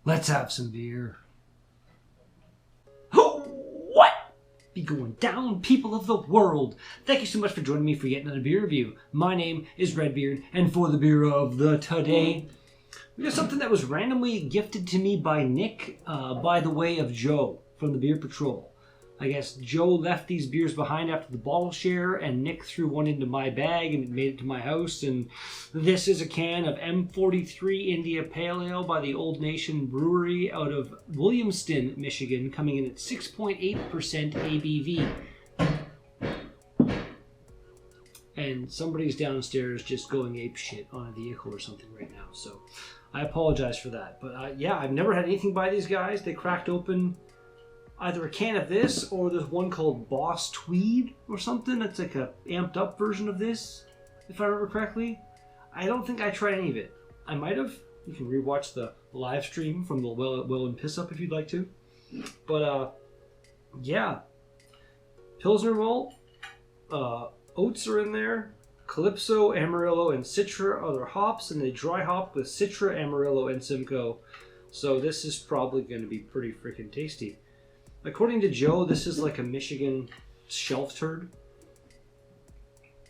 Let's have some beer. What? Be going down, people of the world. Thank you so much for joining me for yet another beer review. My name is Redbeard, and for the beer of the today, we got something that was randomly gifted to me by Nick, by the way of Joe from the Beer Patrol. I guess Joe left these beers behind after the bottle share, and Nick threw one into my bag, and it made it to my house. And this is a can of M-43 India Pale Ale by the Old Nation Brewery out of Williamston, Michigan, coming in at 6.8% ABV. And somebody's downstairs just going apeshit on a vehicle or something right now, so I apologize for that. But yeah, I've never had anything by these guys. They cracked open either a can of this, or there's one called Boss Tweed or something. It's like a amped up version of this, if I remember correctly. I don't think I tried any of it. I might have. You can rewatch the live stream from the Well and Piss Up if you'd like to. But yeah, Pilsner malt, oats are in there, Calypso, Amarillo, and Citra are their hops, and they dry hop with Citra, Amarillo, and Simcoe. So this is probably going to be pretty freaking tasty. According to Joe, this is like a Michigan shelf turd.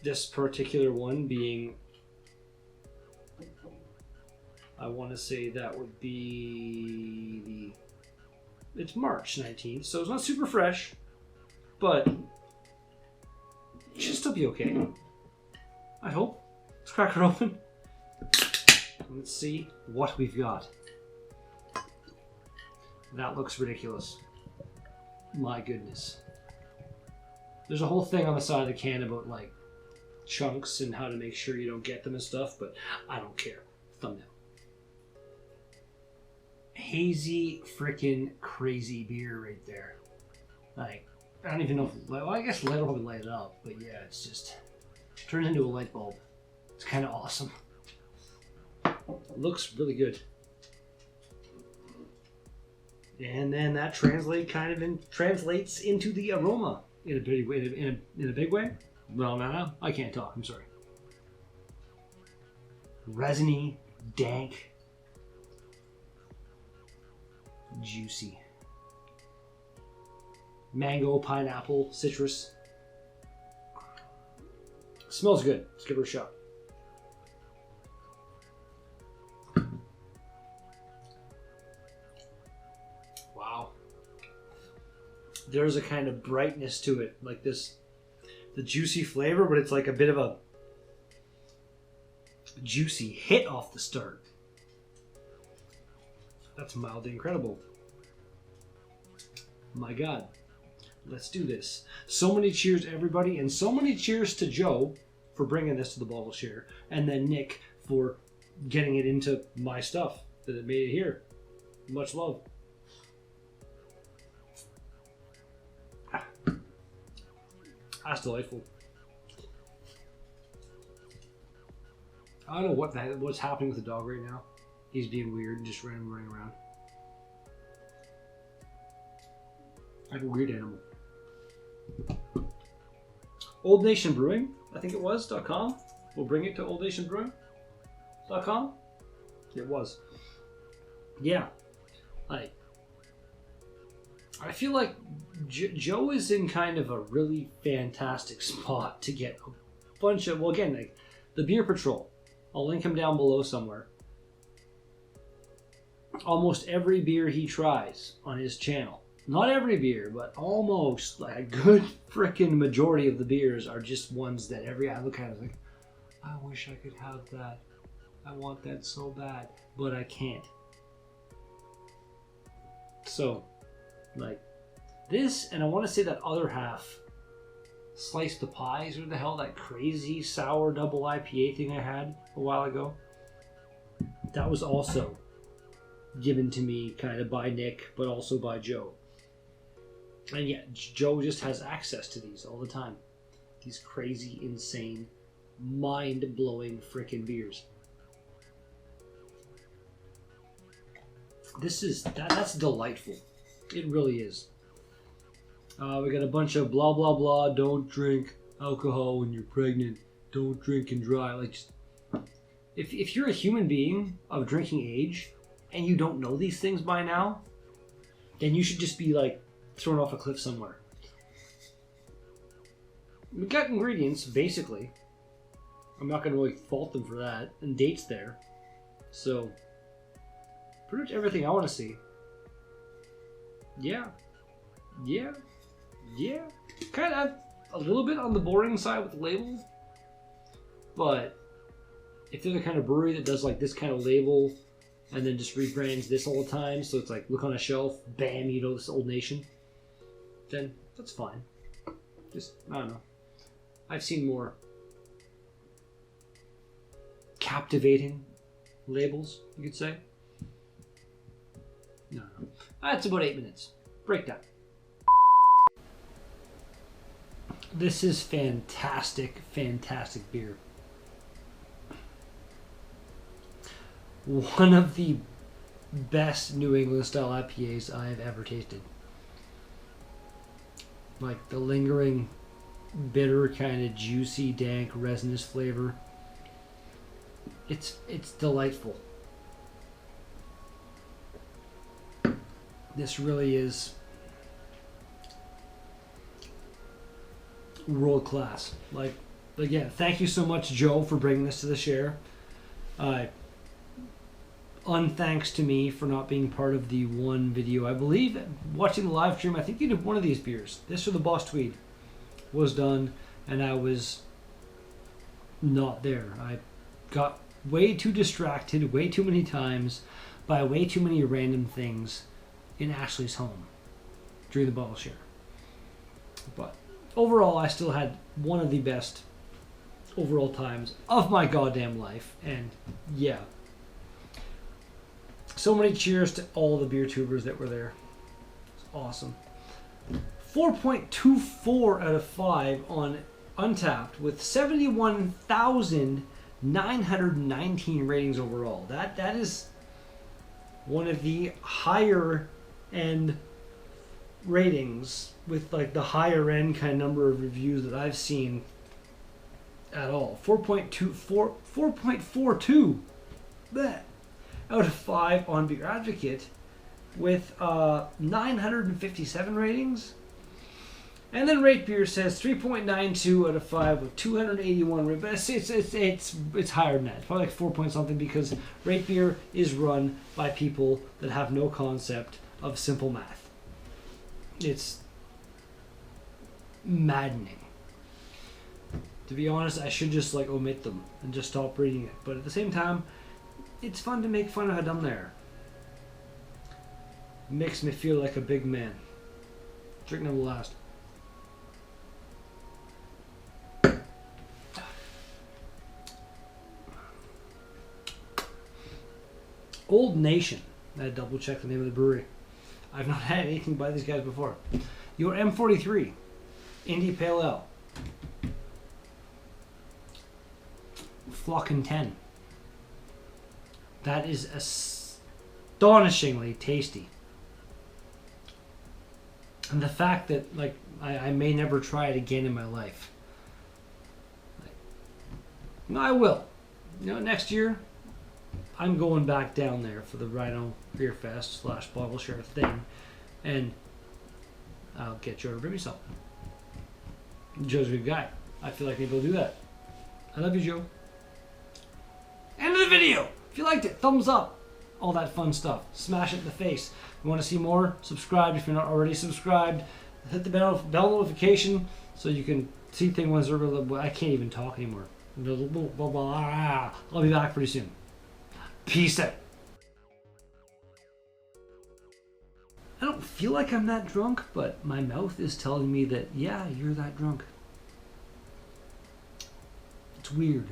This particular one being, I want to say that would be it's March 19th, so it's not super fresh, but it should still be okay. I hope. Let's crack her open. Let's see what we've got. That looks ridiculous. My goodness. There's a whole thing on the side of the can about like chunks and how to make sure you don't get them and stuff, but I don't care. Thumbnail. Hazy freaking crazy beer right there. Like, I don't even know if, well, I guess light will probably light it up, but yeah, it's just turns into a light bulb. It's kind of awesome. It looks really good. And then that translates into the aroma in a big way. In a big way. Well, no, I can't talk. I'm sorry. Resiny, dank, juicy. Mango, pineapple, citrus. Smells good. Let's give her a shot. Wow. There's a kind of brightness to it, like this, the juicy flavor, but it's like a bit of a juicy hit off the start. That's mildly incredible. My God. Let's do this. So many cheers, everybody, and so many cheers to Joe for bringing this to the bottle share, and then Nick for getting it into my stuff, that it made it here. Much love. That's delightful. I don't know what's happening with the dog right now. He's being weird and just running around. Like a weird animal. Old Nation Brewing, I think it was, .com. We'll bring it to oldnationbrewing.com. It was. Yeah. I feel like Joe is in kind of a really fantastic spot to get a bunch of, well, again, like the Beer Patrol. I'll link him down below somewhere. Almost every beer he tries on his channel. Not every beer, but almost like a good freaking majority of the beers are just ones that I look at it like, I wish I could have that. I want that so bad, but I can't. So, like this, and I want to say that other half, Slice the Pies, or the hell, that crazy sour double IPA thing I had a while ago. That was also given to me kind of by Nick, but also by Joe. And yeah, Joe just has access to these all the time. These crazy, insane, mind-blowing freaking beers. That's delightful. It really is. We got a bunch of blah blah blah. Don't drink alcohol when you're pregnant. Don't drink and drive. Like, if you're a human being of drinking age, and you don't know these things by now, then you should just be like thrown off a cliff somewhere. We got ingredients, basically. I'm not going to really fault them for that. And dates there. So, pretty much everything I want to see. Yeah. Kind of a little bit on the boring side with the label. But if they're the kind of brewery that does like this kind of label and then just rebrands this all the time, so it's like look on a shelf, bam, you know this Old Nation, then that's fine. Just, I don't know. I've seen more captivating labels, you could say. No. That's about 8 minutes. Breakdown. This is fantastic beer. One of the best New England style IPAs I have ever tasted. Like the lingering, bitter, kind of juicy, dank, resinous flavor. It's delightful. This really is world class. Like, again, thank you so much, Joe, for bringing this to the share. Unthanks to me for not being part of the one video. I believe watching the live stream, I think you did one of these beers. This or the Boss Tweed was done, and I was not there. I got way too distracted way too many times by way too many random things in Ashley's home during the bottle share. But overall, I still had one of the best overall times of my goddamn life. And yeah, so many cheers to all the beer tubers that were there. It's awesome. 4.24 out of 5 on Untapped with 71,919 ratings overall. That is one of the higher end ratings with like the higher end kind of number of reviews that I've seen at all. 4.42 out of 5 on Beer Advocate with 957 ratings. And then Rate Beer says 3.92 out of 5 with 281 ratings. But it's higher than that. It's probably like 4 point something because Rate Beer is run by people that have no concept of simple math. It's maddening. To be honest, I should just like omit them and just stop reading it. But at the same time, it's fun to make fun of how dumb they are. It makes me feel like a big man. Drink number last. Old Nation. I had to double check the name of the brewery. I've not had anything by these guys before. Your M-43 Indie Pale Ale. Flockin' 10. That is astonishingly tasty. And the fact that like I may never try it again in my life. No, I will. You know, next year I'm going back down there for the Rhino Beer Fest / bottle share thing, and I'll get Joe to bring me something. Joe's a good guy. I feel like maybe we'll do that. I love you, Joe. End of the video. If you liked it, thumbs up. All that fun stuff. Smash it in the face. If you want to see more, subscribe if you're not already subscribed. Hit the bell notification so you can see things once they're available. I can't even talk anymore. I'll be back pretty soon. Peace out. I don't feel like I'm that drunk, but my mouth is telling me that, yeah, you're that drunk. It's weird.